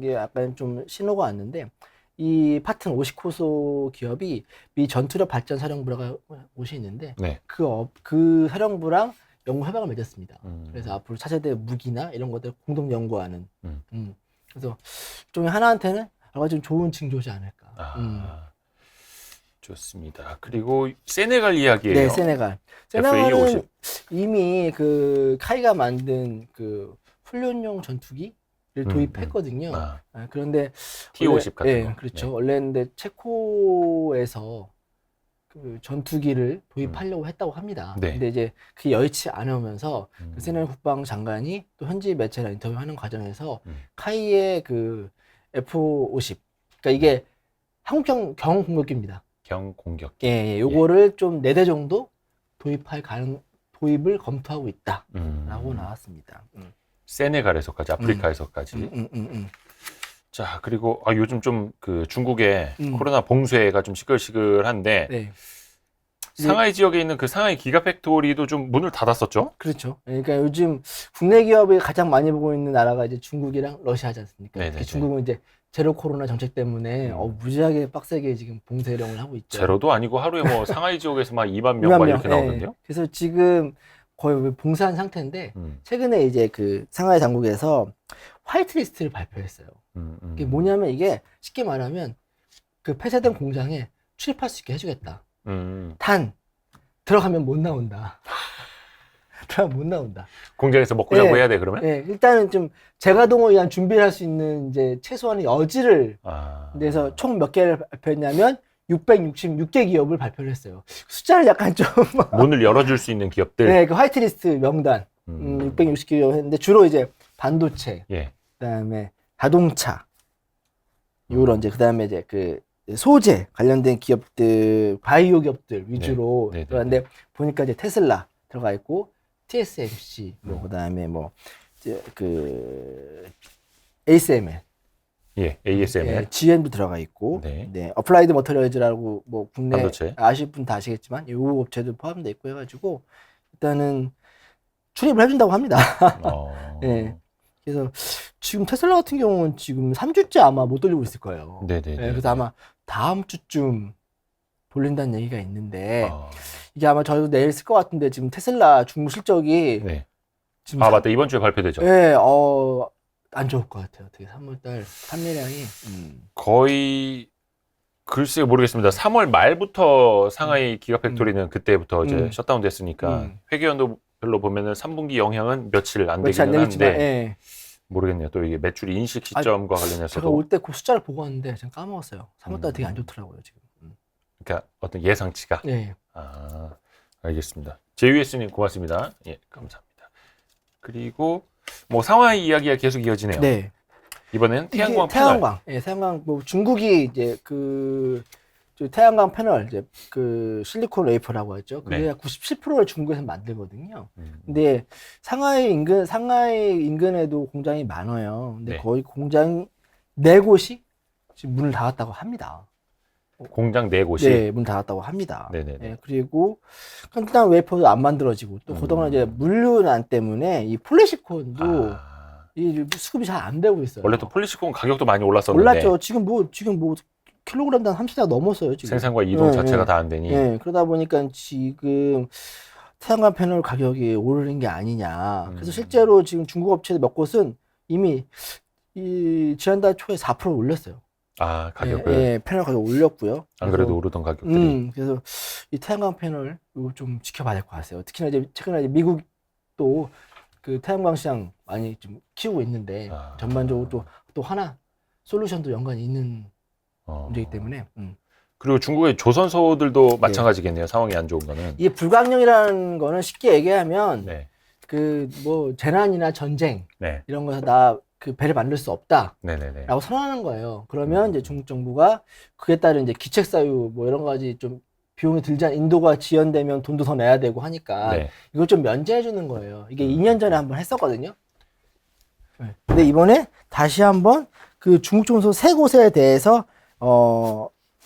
게 약간 좀 신호가 왔는데 이 파튼 오시코소 기업이 미 전투력 발전 사령부라고 곳이 있는데 네. 그 사령부랑 연구 협약을 맺었습니다. 그래서 앞으로 차세대 무기나 이런 것들 공동 연구하는. 그래서 좀 하나한테는 아마 좀 좋은 징조지 않을까. 좋습니다. 그리고 세네갈 이야기예요. 네, 세네갈은 FA50. 이미 그 카이가 만든 그 훈련용 전투기를 도입했거든요. 그런데 T50 같은 네, 거. 그렇죠. 네. 원래 근데 체코에서 그 전투기를 도입하려고 했다고 합니다. 네. 근데 이제 그게 여의치 않으면서 그 세네갈 국방장관이 또 현지 매체랑 인터뷰하는 과정에서 카이의 그 F50, 그러니까 이게 한국형 경공격기입니다. 경공격기. 예, 요거를 좀 4대 정도 도입을 검토하고 있다라고 나왔습니다. 세네갈에서까지, 아프리카에서까지. 자, 그리고 요즘 좀 그 중국의 코로나 봉쇄가 좀 시끌시끌한데 네. 상하이 지역에 있는 그 상하이 기가팩토리도 좀 문을 닫았었죠? 그렇죠. 그러니까 요즘 국내 기업이 가장 많이 보고 있는 나라가 이제 중국이랑 러시아지 않습니까? 네네네. 중국은 이제 제로 코로나 정책 때문에 무지하게 빡세게 지금 봉쇄령을 하고 있죠. 제로도 아니고 하루에 뭐 상하이 지역에서 막 2만 명 막 이렇게 나오던데요? 그래서 지금 거의 봉쇄한 상태인데 최근에 이제 그 상하이 당국에서 화이트리스트를 발표했어요. 이게 뭐냐면 이게 쉽게 말하면 그 폐쇄된 공장에 출입할 수 있게 해주겠다. 단 들어가면 못 나온다. 들어가면 못 나온다. 공장에서 먹고 자고 해야 돼 그러면? 네, 일단은 좀 재가동을 위한 준비를 할 수 있는 이제 최소한의 여지를 그래서 총 몇 개를 발표했냐면 666개 기업을 발표를 했어요. 숫자를 약간 좀 문을 열어줄 수 있는 기업들. 네, 그 화이트리스트 명단 660개 했는데 주로 이제 반도체, 그다음에 자동차, 요런 이제 그다음에 이제 그 소재 관련된 기업들, 바이오 기업들 위주로 들어갔는데 보니까 이제 테슬라 들어가 있고 TSMC, 뭐 그다음에 뭐 이제 그 ASML, ASML, GM도 들어가 있고, 어플라이드 머터리얼즈라고 뭐 국내 반도체. 아실 분 다 아시겠지만 이 업체도 포함돼 있고 해가지고 일단은 출입을 해준다고 합니다. 네. 그래서 지금 테슬라 같은 경우는 지금 3주째 아마 못 돌리고 있을 거예요. 그래서 아마 다음 주쯤 돌린다는 얘기가 있는데 이게 아마 저희도 내일 쓸 것 같은데 지금 테슬라 중국 실적이 지금 맞다, 이번 주에 발표되죠. 네, 안 좋을 것 같아요. 되게 3월달 판매량이 거의 글쎄요 모르겠습니다. 3월 말부터 상하이 기가팩토리는 그때부터 이제 셧다운 됐으니까 회계연도 별로 보면은 3분기 영향은 며칠 안 되기는 한데 모르겠네요. 또 이게 매출 인식 시점과 관련해서도 제가 올 때 그 숫자를 보고 왔는데 제가 까먹었어요. 3월달 되게 안 좋더라고요 지금. 그러니까 어떤 예상치가. 알겠습니다. JUS님 고맙습니다. 예, 감사합니다. 그리고 뭐 상하이 이야기가 계속 이어지네요. 이번엔 태양광 패널. 태양광 뭐 중국이 이제 그 태양광 패널 이제 그 실리콘 웨이퍼라고 하죠. 그게 97%를 중국에서 만들거든요. 근데 상하이 인근에도 공장이 많아요. 근데 거의 공장 4곳이 지금 문을 닫았다고 합니다. 공장 4곳이? 문 닫았다고 합니다. 그리고 일단 웨이퍼도 안 만들어지고 또 그동안 이제 물류난 때문에 이 폴리시콘도 이 수급이 잘 안 되고 있어요. 원래 또 폴리시콘 가격도 많이 올랐었는데. 올랐죠. 지금 뭐 킬로그램당 30가 넘었어요. 지금. 생산과 이동 자체가 다 안 되니. 그러다 보니까 지금 태양광 패널 가격이 오르는 게 아니냐. 그래서 실제로 지금 중국 업체들 몇 곳은 이미 이 지난달 초에 4% 올렸어요. 가격을. 패널 가격 올렸고요. 안 그래도 오르던 가격들이. 그래서 이 태양광 패널 이거 좀 지켜봐야 될 것 같아요. 특히나 이제 최근에 이제 미국도 그 태양광 시장 많이 좀 키우고 있는데 전반적으로 또 하나 솔루션도 연관이 있는 문제이기 때문에. 그리고 중국의 조선소들도 마찬가지겠네요. 상황이 안 좋은 거는. 이게 불광령이라는 거는 쉽게 얘기하면 그 뭐 재난이나 전쟁 이런 거에서 나 그 배를 만들 수 없다라고 선언하는 거예요. 그러면 이제 중국 정부가 그에 따른 이제 기책 사유 뭐 이런 가지 좀 비용이 들지 않, 인도가 지연되면 돈도 더 내야 되고 하니까 네. 이걸 좀 면제해 주는 거예요. 이게 2년 전에 한번 했었거든요. 네. 근데 이번에 다시 한번 그 중국 정서 세 곳에 대해서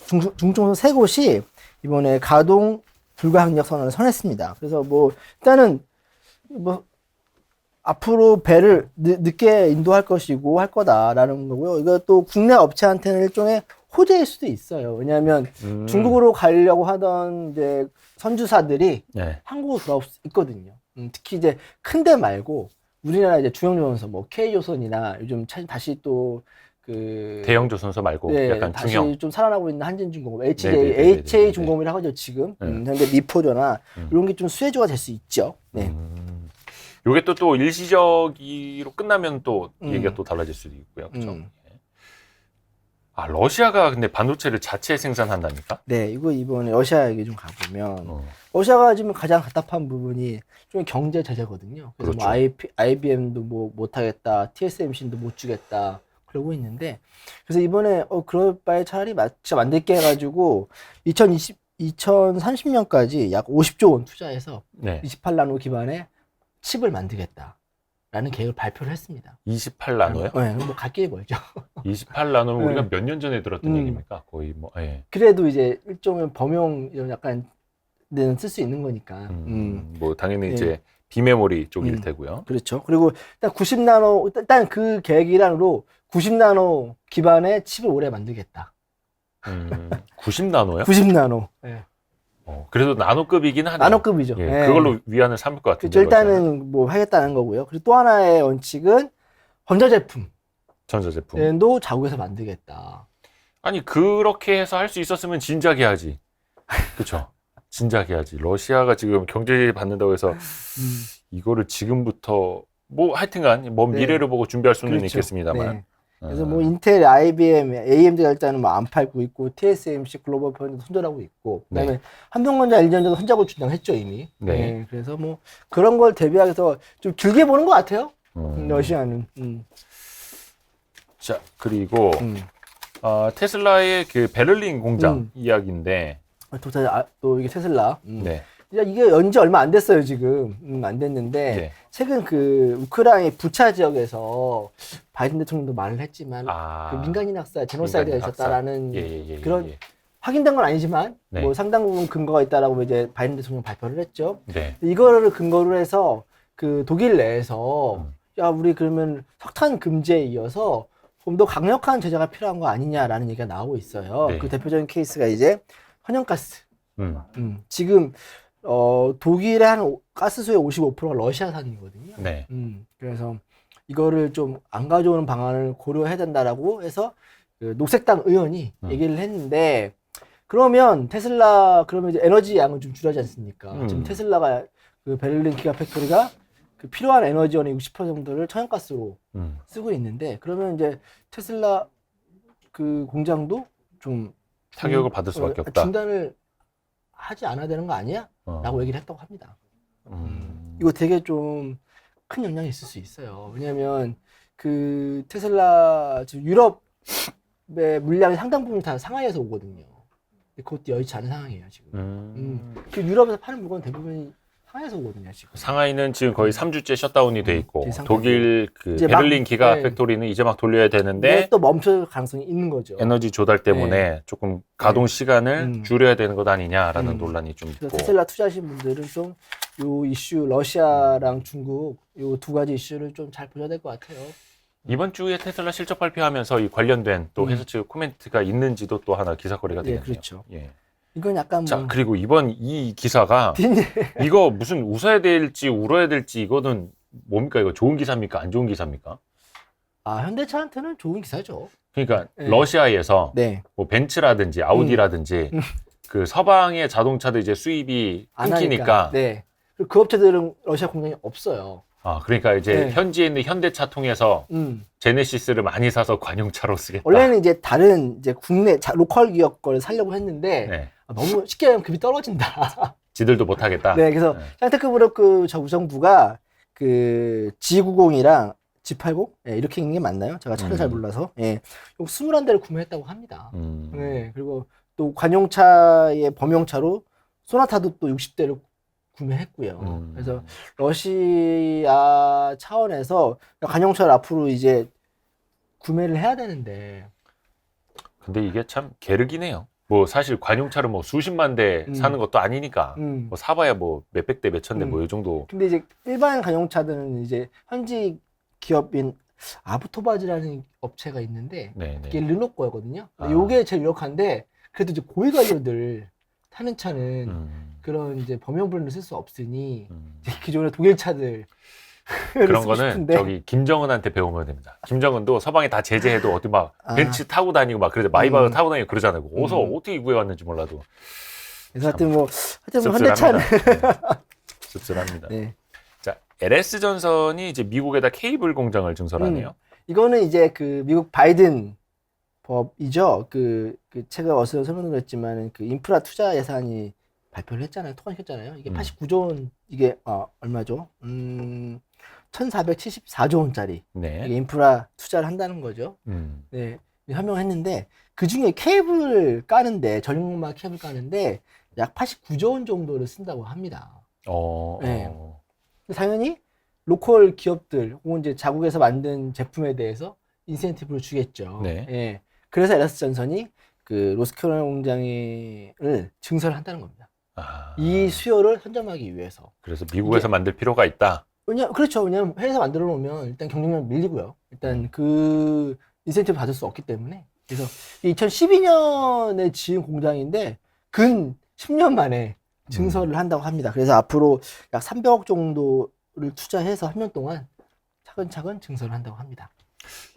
중국 정서 세 곳이 이번에 가동 불가 항력 선언을 선했습니다. 그래서 뭐 일단은 뭐 앞으로 배를 늦게 인도할 것이고 할 거다라는 거고요. 이거 또 국내 업체한테는 일종의 호재일 수도 있어요. 왜냐하면 중국으로 가려고 하던 이제 선주사들이 네. 한국으로 돌아올 수 있거든요. 특히 이제 큰 데 말고 우리나라 이제 중형조선소, 뭐 K조선이나 요즘 다시 또 그 대형 조선소 말고 네, 약간 다시 중형. 좀 살아나고 있는 한진중공업, 네네네네네네. HA 중공업이라고 하죠 지금. 현재 미포조나 이런 게 좀 수혜주가 될 수 있죠. 네. 요게 또 일시적으로 끝나면 또 얘기가 또 달라질 수도 있고요. 그렇죠? 아, 러시아가 근데 반도체를 자체 생산한다니까? 네, 이거 이번에 러시아 얘기 좀 가보면 러시아가 지금 가장 답답한 부분이 좀 경제 제재거든요. 그래서 그렇죠. 뭐 IBM도 뭐 못하겠다, TSMC도 못 주겠다 그러고 있는데, 그래서 이번에 그럴 바에 차라리 진짜 만들게 해가지고 2030년까지 약 50조 원 투자해서 네. 28나노 기반의 칩을 만들겠다. 라는 계획을 발표를 했습니다. 28나노요? 네, 뭐 갈 길이 멀죠. 28나노면 네. 우리가 몇 년 전에 들었던 얘기입니까? 거의 뭐, 예. 그래도 이제 일종의 범용 이런 약간 는 쓸 수 있는 거니까. 뭐 당연히 네. 이제 비메모리 쪽일 테고요. 그렇죠. 그리고 일단 90나노 일단 그 계획이란으로 90나노 기반의 칩을 올해 만들겠다. 90나노요? 90나노. 네. 그래도 나노급이긴 하네요. 나노급이죠. 예, 네. 그걸로 위안을 삼을 것 같은데. 그렇죠. 일단은 뭐 하겠다는 거고요. 그리고 또 하나의 원칙은 전자제품. 전자제품. 도 자국에서 만들겠다. 아니 그렇게 해서 할 수 있었으면 진작 해야지. 그렇죠. 진작 해야지. 러시아가 지금 경제 받는다고 해서 이거를 지금부터 뭐 하여튼간 뭐 네. 미래를 보고 준비할 수는 그렇죠. 있겠습니다만. 네. 그래서 뭐 인텔, IBM, AMD가 일단은 뭐 안 팔고 있고 TSMC, 글로벌 펀드도 손절하고 있고 그다음에 네. 삼성전자 1년 전에 선작을 주장했죠 이미. 네. 그래서 뭐 그런 걸 대비해서 좀 길게 보는 것 같아요. 러시아는. 자 그리고 테슬라의 그 베를린 공장 이야기인데. 또 이게 테슬라. 네. 이게 연지 얼마 안 됐어요 지금. 안 됐는데 네. 최근 그 우크라이나 부차 지역에서 바이든 대통령도 말을 했지만 그 민간인 학살, 제노사이드가 있었다라는 그런 확인된 건 아니지만 네. 뭐 상당 부분 근거가 있다라고 이제 바이든 대통령 발표를 했죠. 네. 이거를 근거로 해서 그 독일 내에서 야 우리 그러면 석탄 금지에 이어서 좀 더 강력한 제재가 필요한 거 아니냐라는 얘기가 나오고 있어요. 네. 그 대표적인 케이스가 이제 천연가스. 지금 독일의 한 가스수의 55%가 러시아산이거든요. 네. 그래서 이거를 좀 안 가져오는 방안을 고려해야 된다라고 해서 그 녹색당 의원이 얘기를 했는데, 그러면 테슬라 그러면 이제 에너지 양은 좀 줄여지 않습니까? 지금 테슬라가 그 베를린 기가팩토리가 그 필요한 에너지원의 60% 정도를 천연가스로 쓰고 있는데, 그러면 이제 테슬라 그 공장도 좀 타격을 받을 수밖에 없다. 중단을 하지 않아야 되는 거 아니야? 라고 얘기를 했다고 합니다. 이거 되게 좀 큰 영향이 있을 수 있어요. 왜냐면 그 테슬라 지금 유럽의 물량이 상당 부분 다 상하이에서 오거든요. 근데 그것도 여의치 않은 상황이에요 지금. 그 유럽에서 파는 물건 대부분이 상하이에서 오거든요 지금. 상하이는 지금 거의 3주째 셧다운이 돼 있고 제 독일 그 베를린 기가 팩토리는 이제 막 돌려야 되는데 또 멈출 가능성이 있는 거죠. 에너지 조달 때문에 조금 가동 시간을 줄여야 되는 것 아니냐라는 논란이 좀 있고. 테슬라 투자하신 분들은 좀 요 이슈 러시아랑 중국 요 두 가지 이슈를 좀 잘 보셔야 될 것 같아요. 이번 주에 테슬라 실적 발표하면서 이 관련된 또 회사 측 코멘트가 있는지도 또 하나 기사거리가 되겠네요. 그렇죠. 예. 이건 약간 자, 그리고 이번 이 기사가 이거 무슨 웃어야 될지 울어야 될지 이거는 뭡니까? 이거 좋은 기사입니까? 안 좋은 기사입니까? 현대차한테는 좋은 기사죠. 그러니까 러시아에서 뭐 벤츠라든지 아우디라든지 그 서방의 자동차도 이제 수입이 끊기니까 그리고 그 업체들은 러시아 공장이 없어요. 그러니까 이제 현지에 있는 현대차 통해서 제네시스를 많이 사서 관용차로 쓰겠다. 원래는 이제 다른 이제 국내 로컬 기업 거를 사려고 했는데 너무 쉽게 하면 급이 떨어진다. 지들도 못 하겠다. 그래서 샹테크그룹 그 우정부가 그 G90이랑 G80 이렇게 있는 게 맞나요? 제가 차를 잘 몰라서 21대를 구매했다고 합니다. 그리고 또 관용차의 범용차로 소나타도 또 60대를 구매했고요. 그래서 러시아 차원에서 관용차를 앞으로 이제 구매를 해야 되는데. 근데 이게 참 게르기네요. 뭐 사실 관용차를 뭐 수십만 대 사는 것도 아니니까 뭐 사봐야 뭐 몇백 대, 몇천 대 뭐 이 정도. 근데 이제 일반 관용차들은 이제 현지 기업인 아부토바지라는 업체가 있는데 이게 르노 거거든요. 요게 제일 유력한데 그래도 이제 고위 관료들 타는 차는 그런 이제 범용 브랜드 쓸 수 없으니 이제 기존의 독일 차들 그런 거는 저기 김정은한테 배우면 됩니다. 김정은도 서방이 다 제재해도 어디 막 벤츠 타고 다니고 막 그러자 마이바흐 타고 다니고 그러잖아요. 어디서 어떻게 구해왔는지 몰라도. 그래서 하여튼 뭐 현대차는 씁쓸합니다. 네. 자, LS 전선이 이제 미국에다 케이블 공장을 증설하네요. 이거는 이제 그 미국 바이든 법이죠. 그 제가 어서 설명드렸지만 그 인프라 투자 예산이 발표를 했잖아요. 통과시켰잖아요. 이게 89조 원, 이게 얼마죠? 1,474조 원짜리 이게 인프라 투자를 한다는 거죠. 네, 설명했는데 그 중에 케이블 까는데 전용음악 케이블 까는데 약 89조 원 정도를 쓴다고 합니다. 네. 당연히 로컬 기업들 혹은 이제 자국에서 만든 제품에 대해서 인센티브를 주겠죠. 네. 그래서 LS 전선이 그 노스캐롤라이나 공장을 증설을 한다는 겁니다. 이 수요를 선점하기 위해서. 그래서 미국에서 만들 필요가 있다. 그렇죠. 왜냐하면 해외에서 만들어 놓으면 일단 경쟁력 밀리고요. 일단 그 인센티브 받을 수 없기 때문에. 그래서 2012년에 지은 공장인데 근 10년 만에 증설을 한다고 합니다. 그래서 앞으로 약 300억 정도를 투자해서 한 년 동안 차근차근 증설을 한다고 합니다.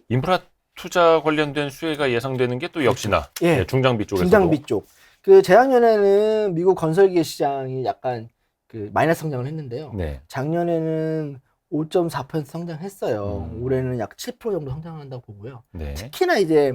인프라 투자 관련된 수혜가 예상되는 게 또 역시나 중장비 쪽에서. 중장비 쪽. 그 재작년에는 미국 건설기계 시장이 약간 그 마이너스 성장을 했는데요. 작년에는 5.4% 성장했어요. 올해는 약 7% 정도 성장한다고 보고요. 특히나 이제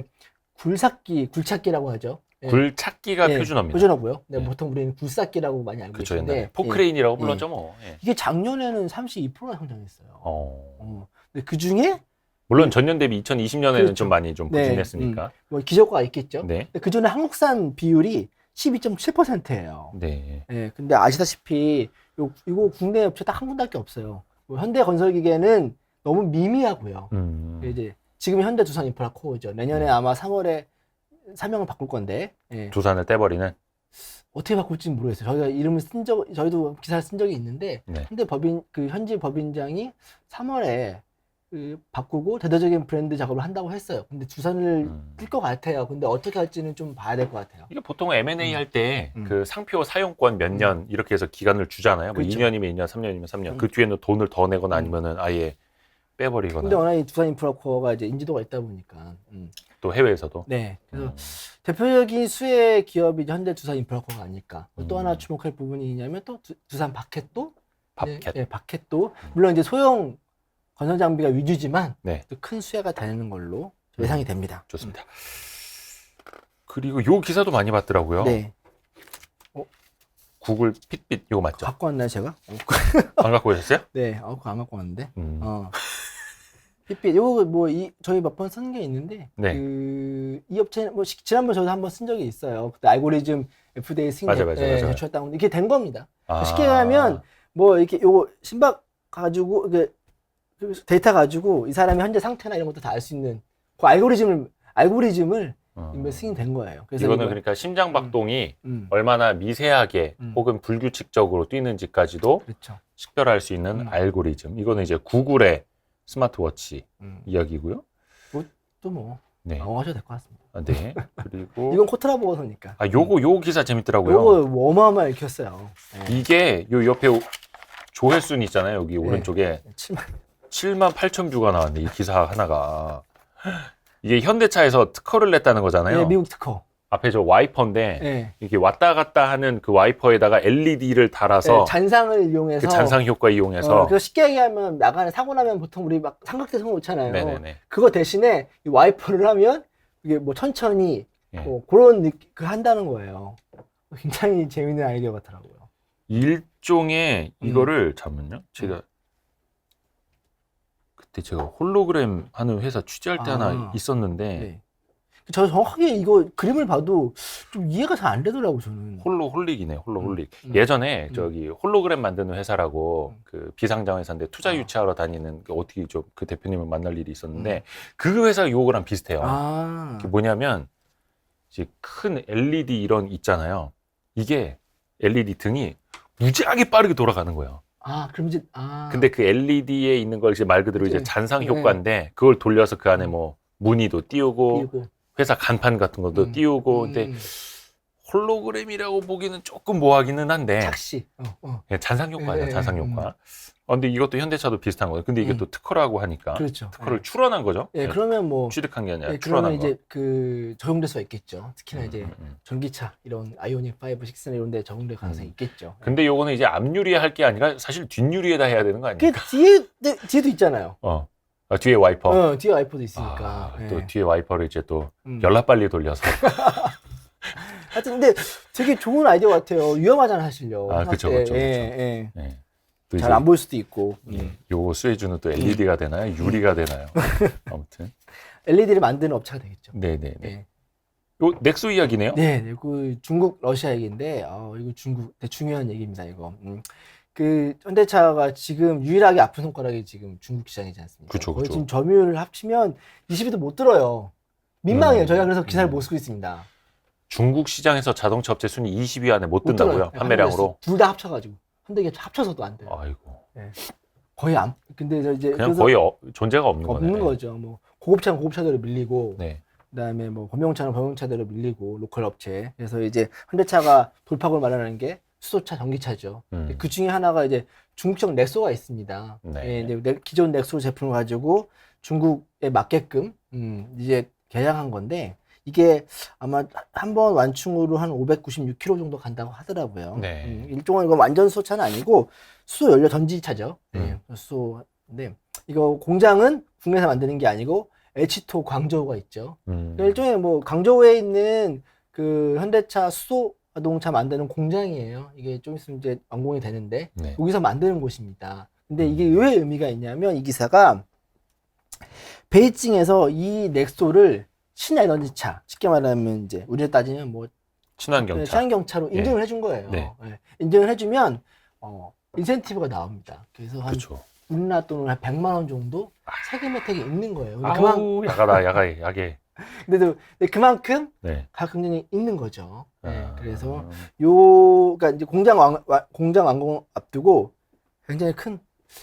굴착기라고 하죠. 굴착기가 표준어입니다. 표준어고요. 보통 우리는 굴삭기라고 많이 알고 있는데 포크레인이라고 불렀죠 뭐. 이게 작년에는 32%나 성장했어요. 근데 그 중에 물론 전년 대비 2020년에는 좀 많이 좀 부진했으니까. 뭐 기저가가 있겠죠. 근데 그 전에 한국산 비율이 12.7%예요. 근데 아시다시피 이거 국내 업체 딱 한 군데밖에 없어요. 현대건설기계는 너무 미미하고요. 이제 지금 현대 두산 인프라코어죠. 내년에 아마 3월에 사명을 바꿀 건데. 두산을 떼버리는? 어떻게 바꿀지는 모르겠어요. 저희가 이름을 저희도 기사를 쓴 적이 있는데 현지 법인장이 3월에 바꾸고 대대적인 브랜드 작업을 한다고 했어요. 근데 두산을 뛸 것 같아요. 근데 어떻게 할지는 좀 봐야 될 것 같아요. 이게 보통 M&A 할 때 그 상표 사용권 몇 년 이렇게 해서 기간을 주잖아요. 뭐 2년이면 2년, 3년이면 3년. 그 뒤에는 돈을 더 내거나 아니면은 아예 빼버리거나. 근데 워낙 이 두산 인프라코어가 이제 인지도가 있다 보니까. 또 해외에서도. 그래서 대표적인 수혜 기업이 현대 두산 인프라코어가 아닐까. 또 하나 주목할 부분이냐면 또 두산 바켓도. 바켓도. 물론 이제 소형 건설 장비가 위주지만 또 큰 수혜가 되는 걸로 예상이 됩니다. 좋습니다. 그리고 요 기사도 많이 봤더라고요. 구글 핏빛 이거 맞죠? 갖고 왔나요 제가? 안 갖고 오셨어요? 네, 그거 안 갖고 왔는데. 핏빛 요거 뭐 저희 몇 번 쓴 게 있는데 이 업체는 뭐 지난번 저도 한번 쓴 적이 있어요. 그때 알고리즘 FDA 승인 제출했다고 이게 된 겁니다. 쉽게 말하면 뭐 이렇게 요거 신박 가지고 데이터 가지고 이 사람의 현재 상태나 이런 것도 다 알 수 있는 그 알고리즘을 승인된 거예요. 그래서 이거는 그러니까 심장 박동이 얼마나 미세하게 혹은 불규칙적으로 뛰는지까지도 식별할 수 있는 알고리즘. 이거는 이제 구글의 스마트워치 이야기고요. 또 뭐 하셔도 될 것 같습니다. 그리고 이건 코트라보고서니까. 요 기사 재밌더라고요. 요거 어마어마하게 읽혔어요. 이게 요 옆에 조회순 있잖아요. 여기 오른쪽에 7만 8천 뷰가 나왔는데 이 기사 하나가 이게 현대차에서 특허를 냈다는 거잖아요. 미국 특허. 앞에 저 와이퍼인데 이게 왔다 갔다 하는 그 와이퍼에다가 LED를 달아서 잔상을 이용해서 그 잔상 효과 이용해서 그래서 쉽게 얘기하면 나간에 사고 나면 보통 우리 막 삼각대 세워 놓잖아요. 그거 대신에 이 와이퍼를 하면 이게 뭐 천천히 뭐 그런 그 한다는 거예요. 굉장히 재밌는 아이디어 같더라고요. 일종의 이거를 잠깐만요. 그때 제가 홀로그램 하는 회사 취재할 때 하나 있었는데 저 정확하게 이거 그림을 봐도 좀 이해가 잘 안 되더라고 저는. 홀릭이네, 홀릭. 예전에 저기 홀로그램 만드는 회사라고 그 비상장 회사인데 투자 유치하러 다니는 어떻게 좀 그 대표님을 만날 일이 있었는데 그 회사가 요거랑 비슷해요. 그게 뭐냐면 이제 큰 LED 이런 있잖아요. 이게 LED 등이 무지하게 빠르게 돌아가는 거예요. 그럼 이제 근데 그 LED에 있는 걸 이제 말 그대로 이제 잔상 효과인데 그걸 돌려서 그 안에 뭐 무늬도 띄우고 회사 간판 같은 것도 띄우고 근데 홀로그램이라고 보기는 조금 뭐하기는 한데 착시 잔상 효과예요. 잔상 효과. 근데 이것도 현대차도 비슷한 거예요. 근데 이게 또 특허라고 하니까 그렇죠. 특허를 출원한 거죠. 그러면 뭐 취득한 게 아니라 출원한 출원한 거. 거. 이제 그 적용될 수가 있겠죠. 특히나 이제 전기차 이런 아이오닉 5, 6나 이런 데 적용될 가능성이 있겠죠. 근데 요거는 이제 앞유리에 할 게 아니라 사실 뒷유리에다 해야 되는 거 아닙니까? 뒤에도 있잖아요. 뒤에 와이퍼. 뒤에 와이퍼도 있으니까. 또 뒤에 와이퍼를 이제 또 열나 빨리 돌려서. 하여튼 근데 되게 좋은 아이디어 같아요. 위험하잖아 사실요. 그렇죠. 잘 안 보일 수도 있고. 요 수혜주는 또 LED가 되나요? 유리가 되나요? 아무튼 LED를 만드는 업체가 되겠죠. 네네네. 요 넥소 이야기네요. 네, 그 중국 러시아 얘기인데 이거 중국 되게 중요한 얘기입니다. 이거. 그 현대차가 지금 유일하게 아픈 손가락이 지금 중국 시장이지 않습니까? 그쵸. 지금 점유율을 합치면 20위도 못 들어요. 민망해요. 저희가 그래서 기사를 못 쓰고 있습니다. 중국 시장에서 자동차 업체 순위 20위 안에 못 든다고요? 판매량으로? 둘 다 합쳐가지고. 현대기아 합쳐서도 안 돼요. 아이고. 거의 근데 이제 그냥 거의 존재가 없는 거네. 없는 거죠. 뭐 고급차는 고급차대로 밀리고, 그다음에 뭐 범용차는 범용차대로 밀리고 로컬 업체. 그래서 이제 현대차가 돌파구를 마련하는 게 수소차, 전기차죠. 그 중에 하나가 이제 중국적 넥소가 있습니다. 이제 기존 넥소 제품을 가지고 중국에 맞게끔 이제 개량한 건데. 이게 아마 한 번 완충으로 한 596km 정도 간다고 하더라고요. 일종은 이건 완전 수소차는 아니고 수소 연료 전지차죠. 수소인데 이거 공장은 국내에서 만드는 게 아니고 H2 광저우가 있죠. 일종의 뭐 광저우에 있는 그 현대차 수소 자동차 만드는 공장이에요. 이게 좀 있으면 이제 완공이 되는데 여기서 만드는 곳입니다. 근데 이게 왜 의미가 있냐면 이 기사가 베이징에서 이 넥소를 신에너지차, 쉽게 말하면 이제 우리로 따지면 뭐 친환경차로 인증을 해준 거예요. 인증을 해주면 인센티브가 나옵니다. 그래서 한 우리나라 돈으로 한 100만 원 정도 세금 혜택이 있는 거예요. 야게. 근데도 그만큼 가격 경쟁이 있는 거죠. 그래서 그러니까 이제 공장 완공 앞두고 굉장히 큰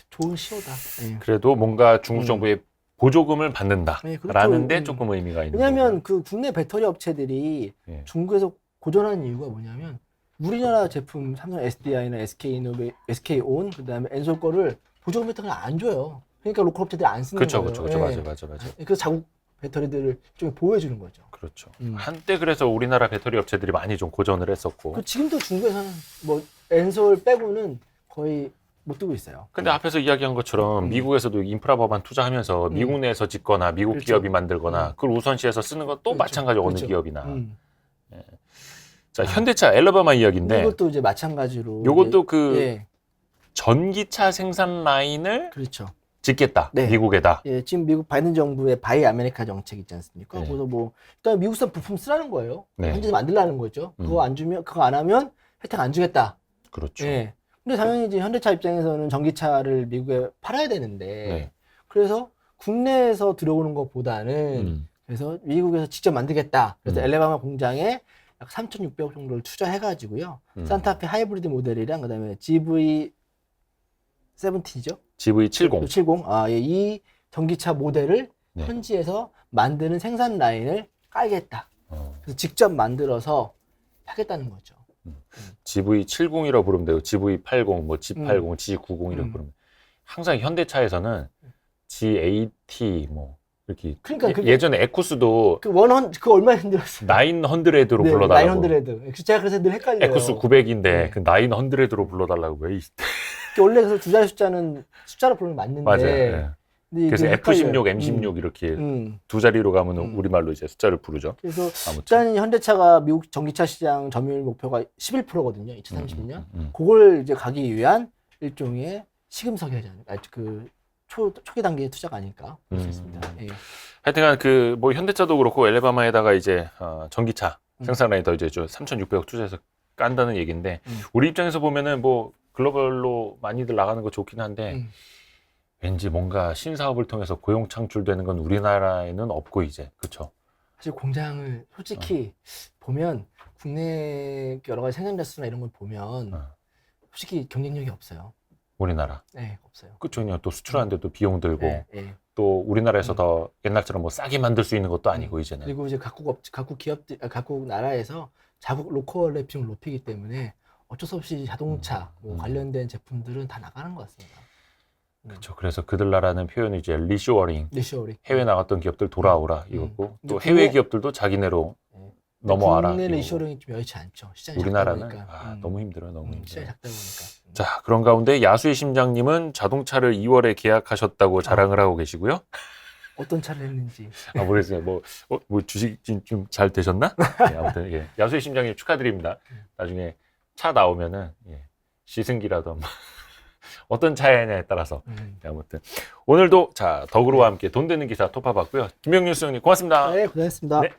좋은 시효다. 그래도 뭔가 중국 정부의 보조금을 받는다라는 데 조금 의미가 있는 거예요. 왜냐하면 그 국내 배터리 업체들이 중국에서 고전하는 이유가 뭐냐면 우리나라 제품 삼성 SDI나 SK온 그다음에 엔솔 거를 보조금 혜택을 안 줘요. 그러니까 로컬 업체들이 안 쓰는 거예요. 그렇죠. 맞아. 그래서 자국 배터리들을 좀 보호해주는 거죠. 그렇죠. 한때 그래서 우리나라 배터리 업체들이 많이 좀 고전을 했었고. 지금도 중국에서는 뭐 엔솔 빼고는 거의 못 두고 있어요. 근데 앞에서 이야기한 것처럼 미국에서도 인프라 법안 투자하면서 미국 내에서 짓거나 미국 기업이 만들거나 그걸 우선시해서 쓰는 건 또 마찬가지로 어느 기업이나. 자, 현대차 엘라바마 이야기인데 이것도 이제 마찬가지로 이것도 전기차 생산 라인을 짓겠다. 미국에다. 지금 미국 바이든 정부의 바이 아메리카 정책 있지 않습니까? 그래서 뭐 일단 미국산 부품 쓰라는 거예요. 현재 만들라는 거죠. 그거 안 하면 혜택 안 주겠다. 그렇죠. 근데 당연히 이제 현대차 입장에서는 전기차를 미국에 팔아야 되는데 그래서 국내에서 들어오는 것보다는 그래서 미국에서 직접 만들겠다. 그래서 엘레바마 공장에 약 3,600억 정도를 투자해가지고요. 산타페 하이브리드 모델이랑 그다음에 GV70이죠. GV70. 이 전기차 모델을 현지에서 만드는 생산 라인을 깔겠다. 그래서 직접 만들어서 하겠다는 거죠. GV70이라고 부르면 되고 GV80, 뭐 G80, G90 이라고 부르면 항상 현대차에서는 G80 뭐 이렇게 그러니까 예전에 에쿠스도 그 얼마나 힘들었어요. 900로 불러달라고. 900. 제가 그래서 늘 헷갈려요. 에쿠스 900인데 그 900로 불러달라고 왜? 원래 그래서 두 자리 숫자는 숫자로 부르는 게 맞는데. 맞아요. 그래서 F16, M16 이렇게 두 자리로 가면 우리말로 이제 숫자를 부르죠. 그래서 일단 현대차가 미국 전기차 시장 점유율 목표가 11%거든요. 2030년. 그걸 이제 가기 위한 일종의 시금석이 그 초기 단계의 투자가 아닐까 볼 수 있습니다. 하여튼간 그 뭐 현대차도 그렇고 엘레바마에다가 이제 전기차 생산 라인 더 이제 3,600억 투자해서 깐다는 얘기인데 우리 입장에서 보면은 뭐 글로벌로 많이들 나가는 거 좋긴 한데 왠지 뭔가 신사업을 통해서 고용 창출되는 건 우리나라에는 없고 이제 그렇죠. 사실 공장을 솔직히 보면 국내 여러 가지 생산자 수나 이런 걸 보면 솔직히 경쟁력이 없어요. 우리나라. 네, 없어요. 그렇죠. 또 수출하는데도 비용 들고 또 우리나라에서 더 옛날처럼 뭐 싸게 만들 수 있는 것도 아니고 이제는. 그리고 이제 각국 기업들, 각국 나라에서 자국 로컬 랩핑을 높이기 때문에 어쩔 수 없이 자동차 뭐 관련된 제품들은 다 나가는 것 같습니다. 그렇죠. 그래서 그들 나라는 표현이 이제 리쇼어링. 해외 나갔던 기업들 돌아오라 이거고 또 해외 기업들도 자기네로 넘어와라. 국내 리쇼어링이 좀 여의치 않죠. 시장이 우리나라는 작다 보니까. 너무 힘들어요. 너무 힘들어요. 시장이 작다 보니까. 자, 그런 가운데 야수의 심장님은 자동차를 2월에 계약하셨다고 자랑을 하고 계시고요. 어떤 차를 했는지. 모르겠어요. 뭐 주식 좀 잘 되셨나? 네, 아무튼 예. 야수의 심장님 축하드립니다. 나중에 차 나오면은 시승기라도 어떤 차냐에 따라서 아무튼 오늘도 자 덕으로와 함께 돈 되는 기사 토파봤고요. 김명률 수석님 고맙습니다. 네, 고생했습니다. 네.